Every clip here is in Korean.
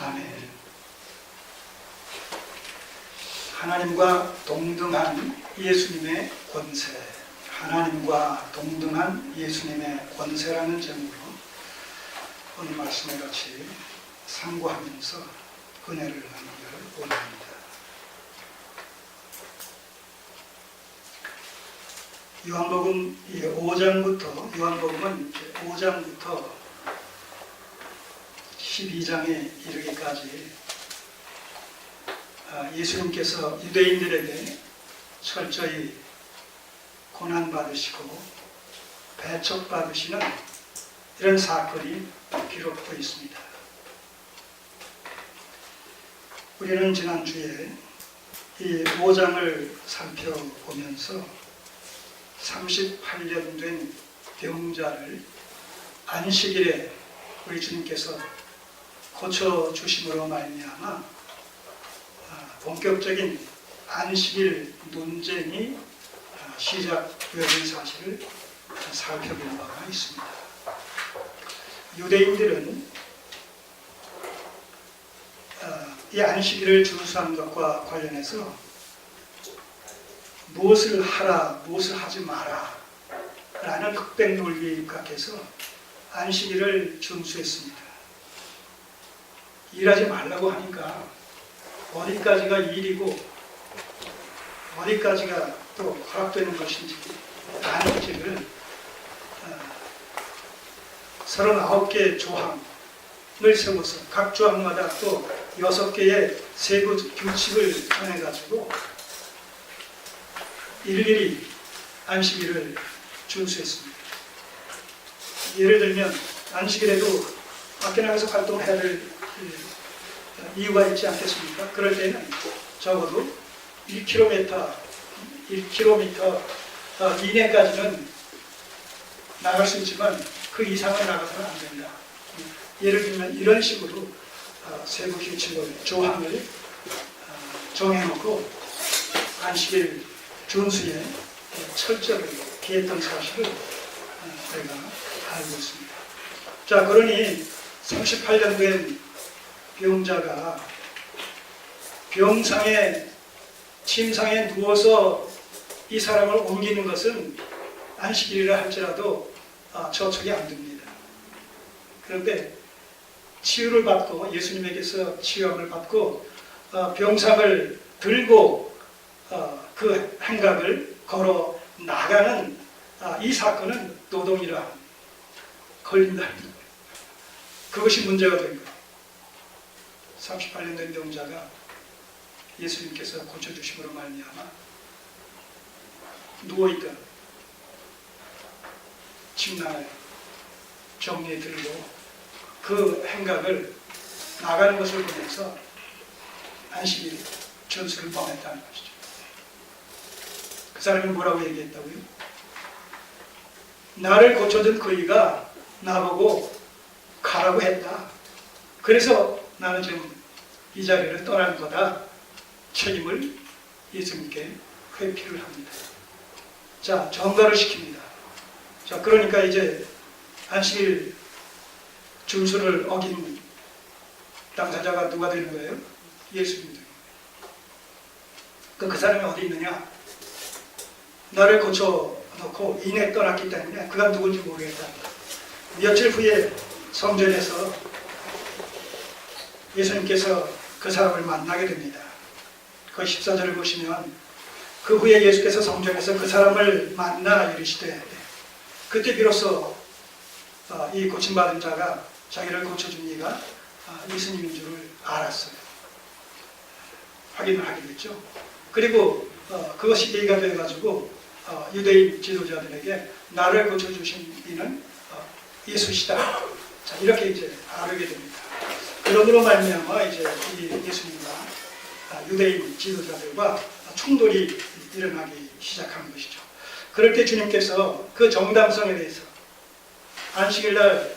아멘. 하나님과 동등한 예수님의 권세, 하나님과 동등한 예수님의 권세라는 제목으로 오늘 말씀에 같이 상고하면서 은혜를 나누기를 원합니다. 요한복음 5장부터, 요한복음은 5장부터 12장에 이르기까지 예수님께서 유대인들에게 철저히 고난받으시고 배척받으시는 이런 사건이 기록되어 있습니다. 우리는 지난주에 이 5장을 살펴보면서 38년 된 병자를 안식일에 우리 주님께서 고쳐주심으로 말미암아 본격적인 안식일 논쟁이 시작되는 사실을 살펴본 바가 있습니다. 유대인들은 이 안식일을 준수하는 것과 관련해서 무엇을 하라, 무엇을 하지 마라 라는 흑백 논리에 입각해서 안식일을 준수했습니다. 일하지 말라고 하니까 어디까지가 일이고 어디까지가 또 허락되는 것인지 아닌지를 39개 조항을 세워서 각 조항마다 또 6개의 세부 규칙을 정해가지고 일일이 안식일을 준수했습니다. 예를 들면 안식일에도 밖에 나가서 활동해야 될 이유가 있지 않겠습니까? 그럴 때는 적어도 1km 이내까지는 나갈 수 있지만 그 이상은 나가서는 안 된다. 예를 들면 이런 식으로 세부 규칙을, 조항을 정해놓고 안식일 준수에 철저히 기했던 사실을 저희가 알고 있습니다. 자, 그러니 38년 된 병자가 병상에, 침상에 누워서 이 사람을 옮기는 것은 안식일이라 할지라도 저촉이 안 됩니다. 그런데 치유를 받고, 예수님에게서 치유함을 받고 병상을 들고 그 행각을 걸어 나가는 이 사건은 노동이라 걸린다는 거예요. 그것이 문제가 된 거예요. 38년 된 병자가 예수님께서 고쳐주심으로 말미암아 누워있던 침낭을 정리에 들고 그 행각을 나가는 것을 보면서 안식일 준수를 범했다는 것이죠. 그 사람이 뭐라고 얘기했다고요? 나를 고쳐준 그이가 나보고 가라고 했다. 그래서 나는 지금 이 자리를 떠나는 거다. 책임을 예수님께 회피를 합니다. 자, 전가를 시킵니다. 자, 그러니까 이제 안식일 준수를 어긴 당사자가 누가 되는 거예요? 예수님. 그 사람이 어디 있느냐? 나를 고쳐놓고 이내 떠났기 때문에 그가 누군지 모르겠다. 며칠 후에 성전에서 예수님께서 그 사람을 만나게 됩니다. 그 14절을 보시면 그 후에 예수께서 성전에서 그 사람을 만나 이르시되, 그때 비로소 이 고침받은 자가 자기를 고쳐준 이가 예수님인 줄을 알았어요. 확인을 하게 됐죠. 그리고 그것이 예의가 되어가지고 유대인 지도자들에게 나를 고쳐주신 이는 예수시다. 자, 이렇게 이제 알게 됩니다. 그러므로 말미암아 이제 이 예수님과 유대인 지도자들과 충돌이 일어나기 시작한 것이죠. 그럴 때 주님께서 그 정당성에 대해서 안식일날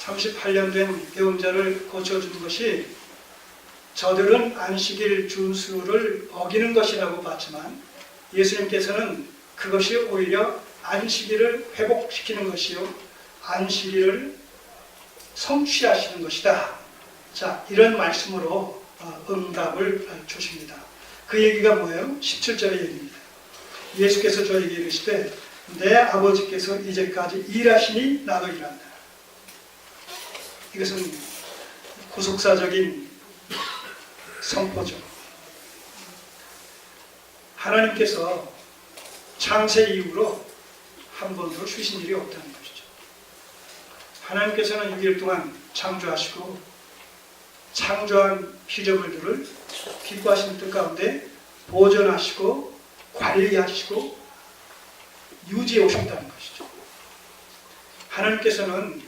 38년 된 병자를 고쳐준 것이 저들은 안식일 준수를 어기는 것이라고 봤지만 예수님께서는 그것이 오히려 안식일을 회복시키는 것이요 안식일을 성취하시는 것이다. 자, 이런 말씀으로 응답을 주십니다. 그 얘기가 뭐예요? 17절의 얘기입니다. 예수께서 저에게 이르시되 내 아버지께서 이제까지 일하시니 나도 일한다. 이것은 구속사적인 선포죠. 하나님께서 창세 이후로 한 번도 쉬신 일이 없다는 것이죠. 하나님께서는 6일 동안 창조하시고 창조한 피조물들을 기뻐하시는 뜻 가운데 보존하시고 관리하시고 유지해 오셨다는 것이죠. 하나님께서는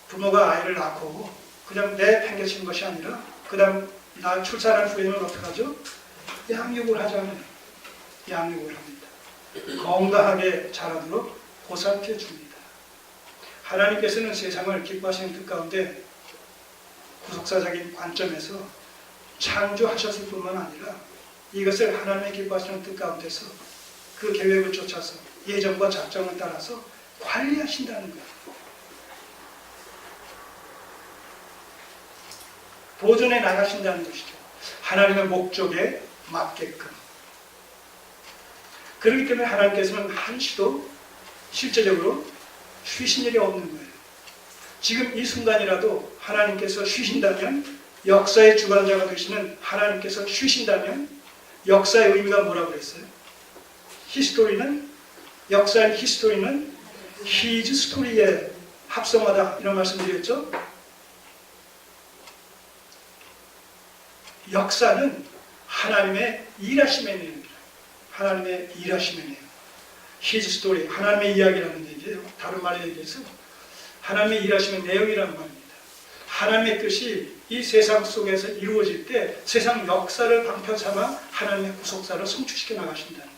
부모가 아이를 낳고 그냥 내팽개치는 것이 아니라 그 다음 나 출산한 후에는 어떻게 하죠? 양육을 하잖아요. 양육을 합니다. 건강하게 자라도록 보살펴 줍니다. 하나님께서는 세상을 기뻐하시는 뜻 가운데 구속사적인 관점에서 창조하셨을 뿐만 아니라 이것을 하나님의 기뻐하시는 뜻 가운데서 그 계획을 쫓아서 예정과 작정을 따라서 관리하신다는 거예요. 보존해 나가신다는 것이죠. 하나님의 목적에 맞게끔. 그렇기 때문에 하나님께서는 한시도 실제적으로 쉬신 일이 없는 거예요. 지금 이 순간이라도 하나님께서 쉬신다면, 역사의 주관자가 되시는 하나님께서 쉬신다면 역사의 의미가 뭐라고 그랬어요? 히스토리는, 역사의 히스토리는 히즈 스토리에 합성하다, 이런 말씀드렸죠. 역사는 하나님의 일하심의 내용입니다. 하나님의 일하심의 내용. 히즈 스토리, 하나님의 이야기라는 얘기예요. 다른 말에 얘기해서 하나님의 일하심의 내용이라는 말입니다. 하나님의 뜻이 이 세상 속에서 이루어질 때 세상 역사를 방편 삼아 하나님의 구속사를 성취시켜 나가신다는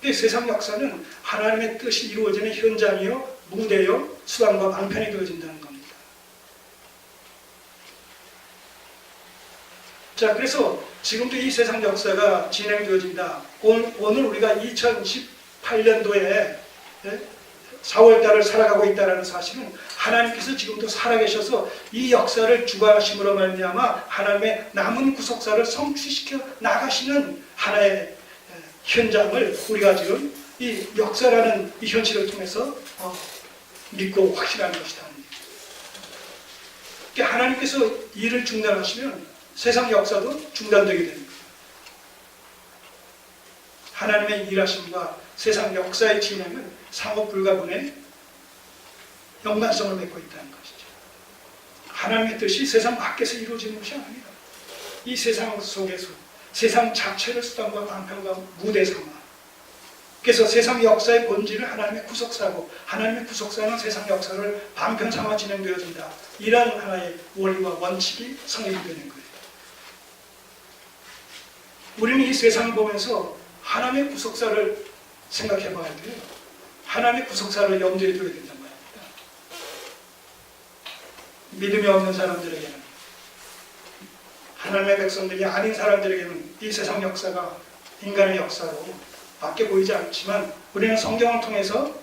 거예요. 세상 역사는 하나님의 뜻이 이루어지는 현장이요, 무대요, 수단과 방편이 되어진다는 겁니다. 자, 그래서 지금도 이 세상 역사가 진행되어진다. 오늘 우리가 2018년도에 4월달을 살아가고 있다는 사실은 하나님께서 지금도 살아계셔서 이 역사를 주관하심으로 말미암아 하나님의 남은 구속사를 성취시켜 나가시는 하나의 현장을 우리가 지금 이 역사라는 이 현실을 통해서 믿고 확신하는 것이다. 그러니까 하나님께서 일을 중단하시면 세상 역사도 중단되게 됩니다. 하나님의 일하심과 세상 역사의 진행은 상호 불가분의 연관성을 맺고 있다는 것이죠. 하나님의 뜻이 세상 밖에서 이루어지는 것이 아닙니다. 이 세상 속에서 세상 자체를 수단과 방편과 무대 삼아, 그래서 세상 역사의 본질은 하나님의 구속사고 하나님의 구속사는 세상 역사를 방편 삼아 진행되어진다. 이런 하나의 원리와 원칙이 성립이 되는 거예요. 우리는 이 세상을 보면서 하나님의 구속사를 생각해 봐야 돼요. 하나님의 구속사를 염두에 둬야 된단 말입니다. 믿음이 없는 사람들에게는, 하나님의 백성들이 아닌 사람들에게는 이 세상 역사가 인간의 역사로 밖에 보이지 않지만 우리는 성경을 통해서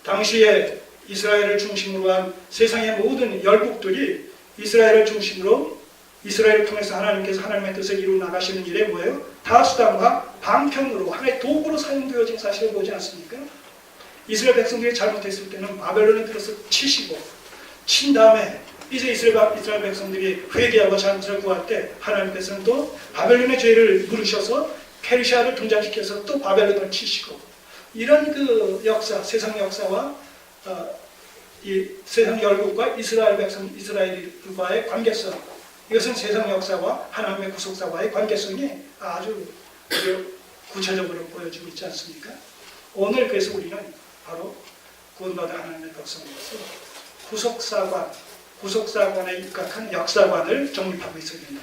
당시에 이스라엘을 중심으로 한 세상의 모든 열국들이 이스라엘을 중심으로, 이스라엘을 통해서 하나님께서 하나님의 뜻을 이루어 나가시는 일에 뭐예요? 다 수단과 방편으로 하나의 도구로 사용되어진 사실을 보지 않습니까? 이스라엘 백성들이 잘못했을 때는 바벨론에 들어서 치시고, 친 다음에 이제 이스라엘 백성들이 회개하고 잘못을 구할 때 하나님께서는 또 바벨론의 죄를 물으셔서 페르시아를 등장시켜서 또 바벨론을 치시고, 이런 그 역사, 세상 역사와 이 세상 열국과 이스라엘 백성, 이스라엘과의 관계성, 이것은 세상 역사와 하나님의 구속사와의 관계성이 아주 구체적으로 보여지고 있지 않습니까? 오늘 그래서 우리는 바로 구원받은 하나님의 백성으로서 구속사관에 입각한 역사관을 정립하고 있어야 된다.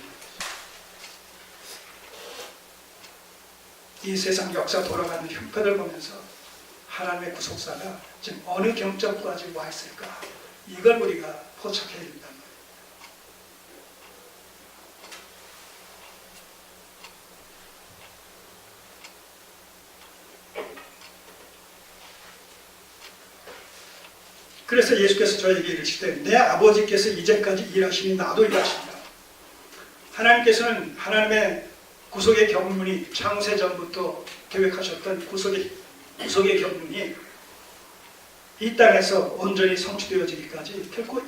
이 세상 역사 돌아가는 형편을 보면서 하나님의 구속사가 지금 어느 경점까지 와 있을까? 이걸 우리가 포착해야 된다. 그래서 예수께서 저에게 이르시되 내 아버지께서 이제까지 일하시니 나도 일하신다. 하나님께서는 하나님의 구속의 경륜이 창세전부터 계획하셨던 구속의 경륜이 이 땅에서 온전히 성취되어지기까지 결코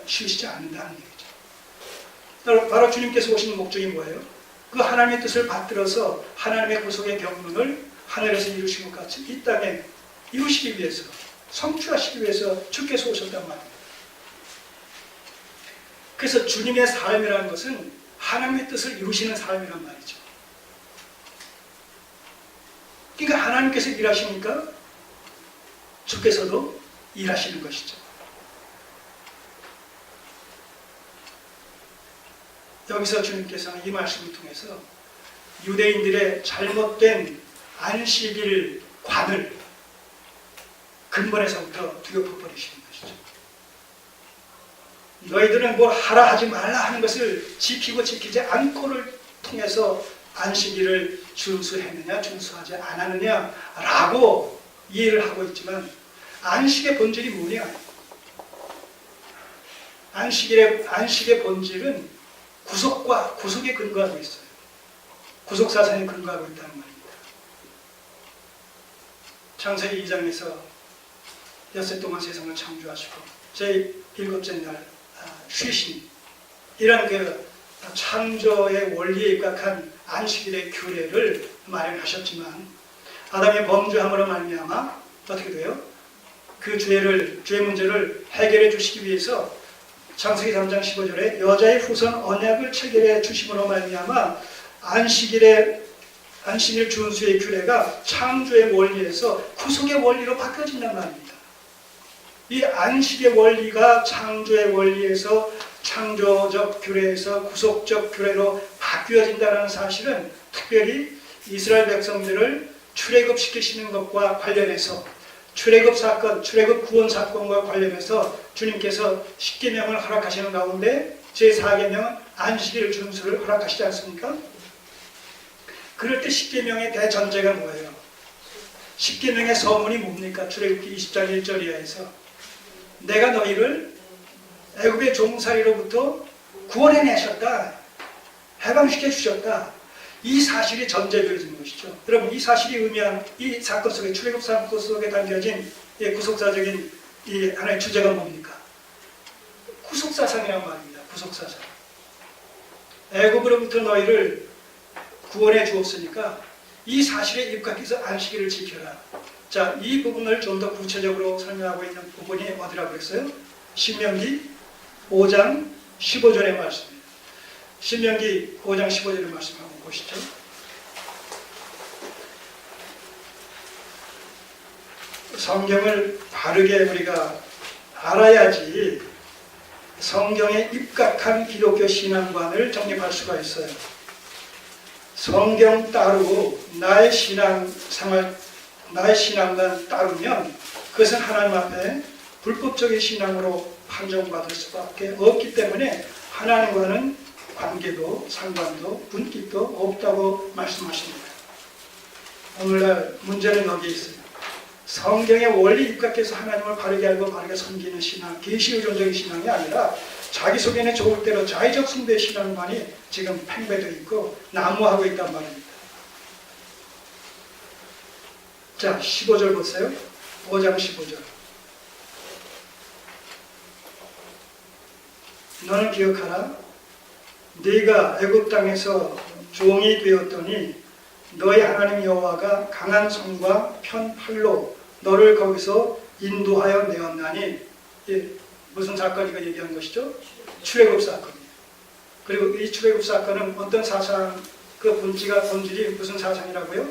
쉬시지 않는다는 얘기죠. 바로 주님께서 오신 목적이 뭐예요? 그 하나님의 뜻을 받들어서 하나님의 구속의 경륜을 하늘에서 이루신 것 같이 이 땅에 이루시기 위해서, 성취하시기 위해서 주께서 오셨단 말입니다. 그래서 주님의 삶이라는 것은 하나님의 뜻을 이루시는 삶이란 말이죠. 그러니까 하나님께서 일하시니까 주께서도 일하시는 것이죠. 여기서 주님께서는 이 말씀을 통해서 유대인들의 잘못된 안식일 관을 근본에서부터 뒤엎어버리시는 것이죠. 너희들은 뭘 하라 하지 말라 하는 것을 지키고 지키지 않고를 통해서 안식일을 준수했느냐 준수하지 않았느냐 라고 이해를 하고 있지만 안식의 본질이 뭐냐? 안식의 본질은 구속에 근거하고 있어요. 구속사상에 근거하고 있다는 말입니다. 창세기 2장에서 엿새 동안 세상을 창조하시고 제7째 날 쉬신 이런 그 창조의 원리에 입각한 안식일의 규례를 마련하셨지만 아담의 범죄함으로 말미암아 어떻게 돼요? 그 죄 문제를 해결해 주시기 위해서 창세기 3장 15절에 여자의 후손 언약을 체결해 주심으로 말미암아 안식일 준수의 규례가 창조의 원리에서 구속의 원리로 바뀌어진단 말입니다. 이 안식의 원리가 창조의 원리에서 창조적 규례에서 구속적 규례로 바뀌어진다는 사실은 특별히 이스라엘 백성들을 출애굽시키시는 것과 관련해서 출애굽 사건, 출애굽 구원 사건과 관련해서 주님께서 십계명을 허락하시는 가운데 제4계명은 안식일 준수를 허락하시지 않습니까? 그럴 때 십계명의 대전제가 뭐예요? 십계명의 서문이 뭡니까? 출애굽기 20장 1절 이하에서 내가 너희를 애굽의 종살이로부터 구원해내셨다. 해방시켜 주셨다. 이 사실이 전제되어진 것이죠. 여러분 이 사실이 의미한 이 사건 속에 출애굽 사건 속에 담겨진 구속사적인 이 하나의 주제가 뭡니까? 구속사상이란 말입니다. 구속사상. 애굽으로부터 너희를 구원해 주었으니까 이 사실에 입각해서 안식일을 지켜라. 자, 이 부분을 좀 더 구체적으로 설명하고 있는 부분이 어디라고 그랬어요? 신명기 5장 15절의 말씀입니다. 신명기 5장 15절의 말씀 한번 보시죠. 성경을 바르게 우리가 알아야지 성경에 입각한 기독교 신앙관을 정립할 수가 있어요. 성경 따로 나의 신앙생활, 나의 신앙관 따르면 그것은 하나님 앞에 불법적인 신앙으로 판정받을 수밖에 없기 때문에 하나님과는 관계도 상관도 분깃도 없다고 말씀하십니다. 오늘날 문제는 여기에 있어요. 성경의 원리 입각해서 하나님을 바르게 알고 바르게 섬기는 신앙, 계시의존적인 신앙이 아니라 자기 속에는 좋을 대로 자의적 숭배 신앙만이 지금 팽배되어 있고 난무하고 있단 말입니다. 자, 15절 보세요. 5장 15절. 너는 기억하라. 네가 애굽 땅에서 종이 되었더니 너의 하나님 여호와가 강한 손과 편 팔로 너를 거기서 인도하여 내었나니. 무슨 사건이가 얘기한 것이죠? 출애굽 사건이에요. 그리고 이 출애굽 사건은 어떤 사상, 그 본질이 무슨 사상이라고요?